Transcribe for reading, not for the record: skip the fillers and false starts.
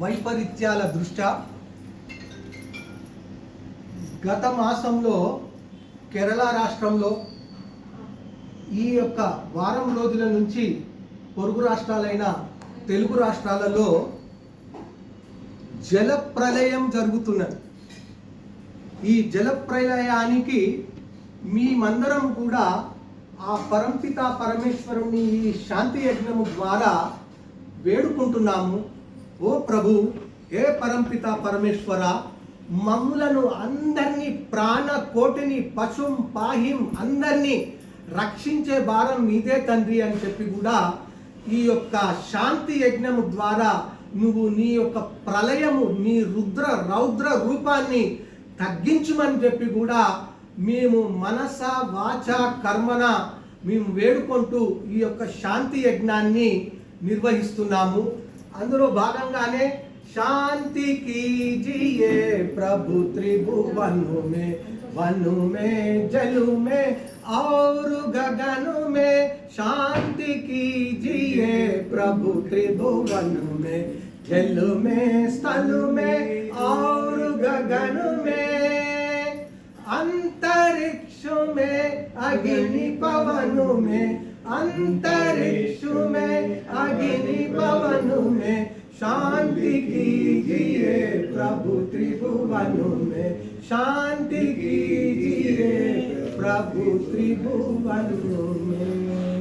వైపరీత్యాల దృష్ట్యా గత మాసంలో కేరళ రాష్ట్రంలో ఈ యొక్క వారం రోజుల నుంచి పొరుగు రాష్ట్రాలైన తెలుగు రాష్ట్రాలలో జల ప్రళయం జరుగుతున్నది. ఈ జల ప్రళయానికి మేమందరం కూడా ఆ పరంపిత పరమేశ్వరుని ఈ శాంతి యజ్ఞము ద్వారా వేడుకుంటున్నాము. ఓ ప్రభు, హే పరంపిత పరమేశ్వర, మమ్ములను అందరినీ, ప్రాణ కోటిని, పశుం పాహిం అందరినీ రక్షించే భారం మీదే తండ్రి అని చెప్పి కూడా ఈ యొక్క శాంతి యజ్ఞము ద్వారా నువ్వు నీ యొక్క ప్రళయము, నీ రౌద్ర రూపాన్ని తగ్గించమని చెప్పి కూడా మేము మనస వాచ కర్మన మేము వేడుకుంటూ ఈ యొక్క శాంతి యజ్ఞాన్ని నిర్వహిస్తున్నాము. అందులో భాగంగానే शांति कीजिए प्रभु त्रिभुवन में, वन में, जल में और गगन में। शांति कीजिए प्रभु त्रिभुवन में, जल में, स्थल में और गगन में। अंतरिक्ष में, अग्नि पवन में, अंतरिक्ष में, अग्नि पवन में। शांति कीजिए प्रभु त्रिभुवन में, शांति कीजिए प्रभु त्रिभुवन में।